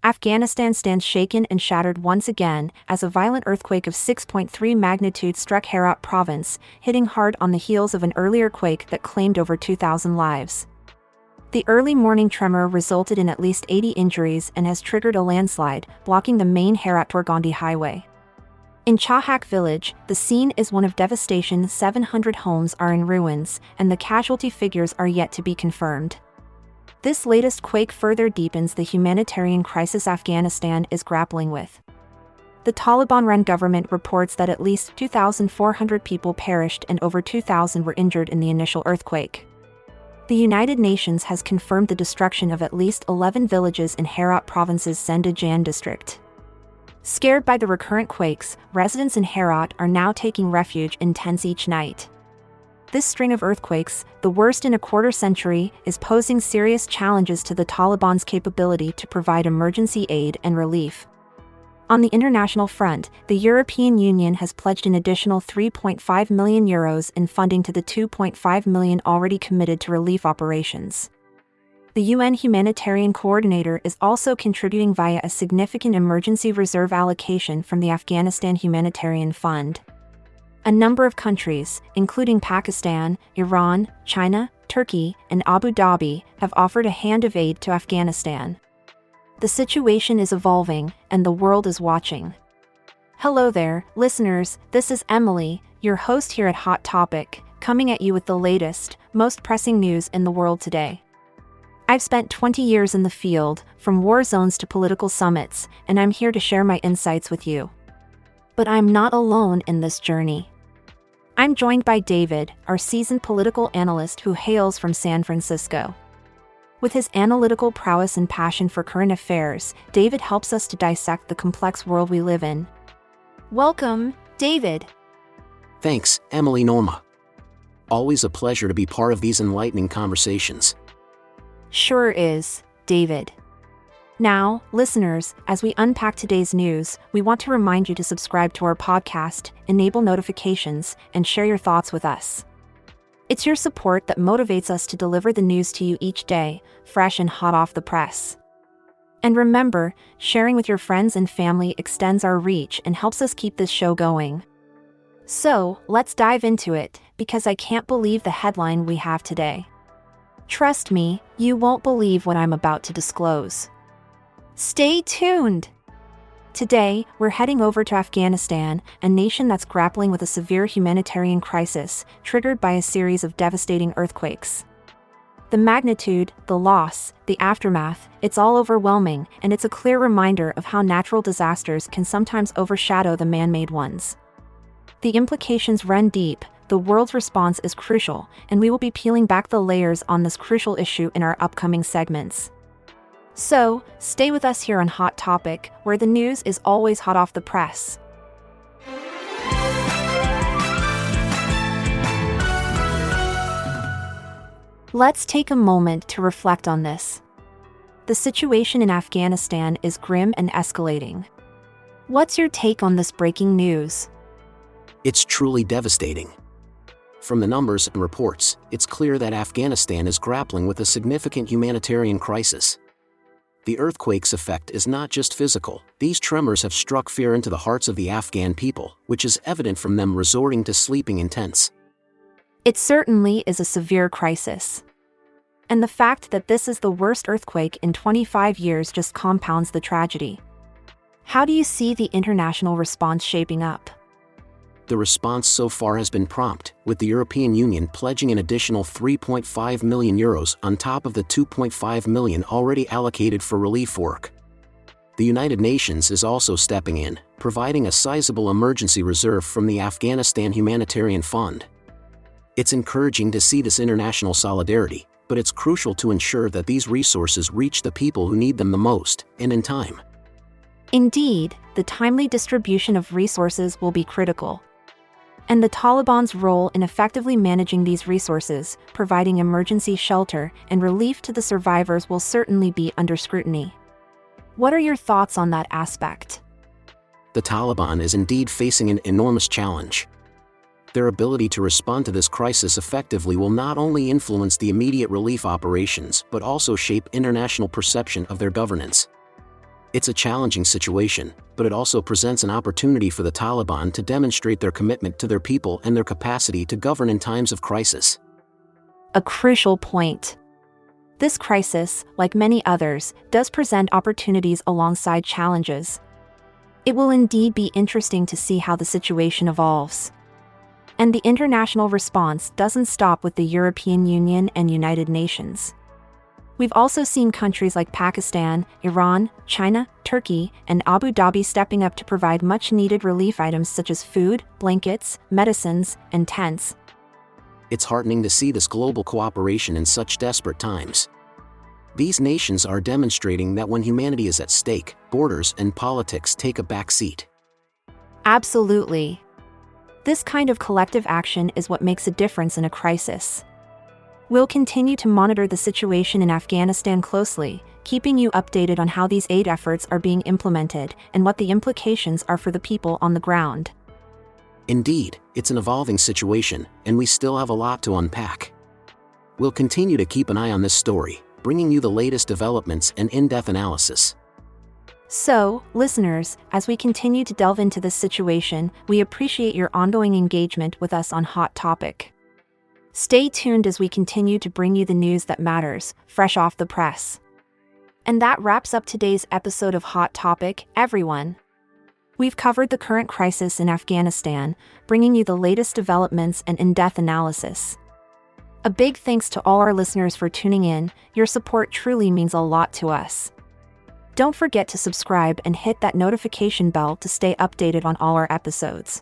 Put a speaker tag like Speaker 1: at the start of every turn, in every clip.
Speaker 1: Afghanistan stands shaken and shattered once again as a violent earthquake of 6.3 magnitude struck Herat province, hitting hard on the heels of an earlier quake that claimed over 2,000 lives. The early morning tremor resulted in at least 80 injuries and has triggered a landslide, blocking the main Herat-Torgandi highway. In Chahak village, the scene is one of devastation. 700 homes are in ruins, and the casualty figures are yet to be confirmed. This latest quake further deepens the humanitarian crisis Afghanistan is grappling with. The Taliban-run government reports that at least 2,400 people perished and over 2,000 were injured in the initial earthquake. The United Nations has confirmed the destruction of at least 11 villages in Herat province's Zendajan district. Scared by the recurrent quakes, residents in Herat are now taking refuge in tents each night. This string of earthquakes, the worst in a quarter century, is posing serious challenges to the Taliban's capability to provide emergency aid and relief. On the international front, the European Union has pledged an additional €3.5 million in funding to the €2.5 million already committed to relief operations. The UN humanitarian coordinator is also contributing via a significant emergency reserve allocation from the Afghanistan Humanitarian Fund. A number of countries, including Pakistan, Iran, China, Turkey, and Abu Dhabi, have offered a hand of aid to Afghanistan. The situation is evolving, and the world is watching. Hello there, listeners, this is Emily, your host here at Hot Topic, coming at you with the latest, most pressing news in the world today. I've spent 20 years in the field, from war zones to political summits, and I'm here to share my insights with you. But I'm not alone in this journey. I'm joined by David, our seasoned political analyst who hails from San Francisco. With his analytical prowess and passion for current affairs, David helps us to dissect the complex world we live in. Welcome, David.
Speaker 2: Thanks, Emily Norma. Always a pleasure to be part of these enlightening conversations.
Speaker 1: Sure is, David. Now, listeners, as we unpack today's news, we want to remind you to subscribe to our podcast, enable notifications, and share your thoughts with us. It's your support that motivates us to deliver the news to you each day, fresh and hot off the press. And remember, sharing with your friends and family extends our reach and helps us keep this show going. So, let's dive into it, because I can't believe the headline we have today. Trust me, you won't believe what I'm about to disclose. Stay tuned! Today, we're heading over to Afghanistan, a nation that's grappling with a severe humanitarian crisis, triggered by a series of devastating earthquakes. The magnitude, the loss, the aftermath, it's all overwhelming, and it's a clear reminder of how natural disasters can sometimes overshadow the man-made ones. The implications run deep, the world's response is crucial, and we will be peeling back the layers on this crucial issue in our upcoming segments. So, stay with us here on Hot Topic, where the news is always hot off the press. Let's take a moment to reflect on this. The situation in Afghanistan is grim and escalating. What's your take on this breaking news?
Speaker 2: It's truly devastating. From the numbers and reports, it's clear that Afghanistan is grappling with a significant humanitarian crisis. The earthquake's effect is not just physical. These tremors have struck fear into the hearts of the Afghan people, which is evident from them resorting to sleeping in tents.
Speaker 1: It certainly is a severe crisis. And the fact that this is the worst earthquake in 25 years just compounds the tragedy. How do you see the international response shaping up?
Speaker 2: The response so far has been prompt, with the European Union pledging an additional €3.5 million on top of the €2.5 million already allocated for relief work. The United Nations is also stepping in, providing a sizable emergency reserve from the Afghanistan Humanitarian Fund. It's encouraging to see this international solidarity, but it's crucial to ensure that these resources reach the people who need them the most, and in time.
Speaker 1: Indeed, the timely distribution of resources will be critical. And the Taliban's role in effectively managing these resources, providing emergency shelter and relief to the survivors will certainly be under scrutiny. What are your thoughts on that aspect?
Speaker 2: The Taliban is indeed facing an enormous challenge. Their ability to respond to this crisis effectively will not only influence the immediate relief operations but also shape international perception of their governance. It's a challenging situation, but it also presents an opportunity for the Taliban to demonstrate their commitment to their people and their capacity to govern in times of crisis.
Speaker 1: A crucial point. This crisis, like many others, does present opportunities alongside challenges. It will indeed be interesting to see how the situation evolves. And the international response doesn't stop with the European Union and United Nations. We've also seen countries like Pakistan, Iran, China, Turkey, and Abu Dhabi stepping up to provide much-needed relief items such as food, blankets, medicines, and tents.
Speaker 2: It's heartening to see this global cooperation in such desperate times. These nations are demonstrating that when humanity is at stake, borders and politics take a back seat.
Speaker 1: Absolutely. This kind of collective action is what makes a difference in a crisis. We'll continue to monitor the situation in Afghanistan closely, keeping you updated on how these aid efforts are being implemented and what the implications are for the people on the ground.
Speaker 2: Indeed, it's an evolving situation, and we still have a lot to unpack. We'll continue to keep an eye on this story, bringing you the latest developments and in-depth analysis.
Speaker 1: So, listeners, as we continue to delve into this situation, we appreciate your ongoing engagement with us on Hot Topic. Stay tuned as we continue to bring you the news that matters, fresh off the press. And that wraps up today's episode of Hot Topic, everyone. We've covered the current crisis in Afghanistan, bringing you the latest developments and in-depth analysis. A big thanks to all our listeners for tuning in. Your support truly means a lot to us. Don't forget to subscribe and hit that notification bell to stay updated on all our episodes.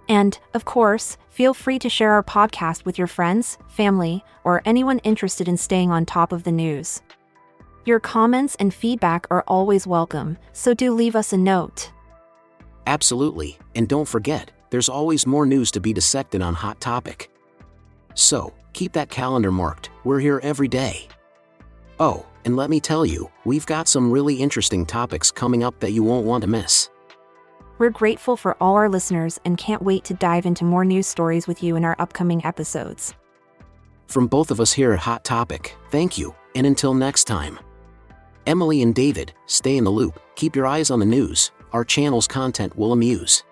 Speaker 1: And, of course, feel free to share our podcast with your friends, family, or anyone interested in staying on top of the news. Your comments and feedback are always welcome, so do leave us a note.
Speaker 2: Absolutely, and don't forget, there's always more news to be dissected on Hot Topic. So, keep that calendar marked, we're here every day. Oh, and let me tell you, we've got some really interesting topics coming up that you won't want to miss.
Speaker 1: We're grateful for all our listeners and can't wait to dive into more news stories with you in our upcoming episodes.
Speaker 2: From both of us here at Hot Topic, thank you, and until next time. Emily and David, stay in the loop, keep your eyes on the news, our channel's content will amuse.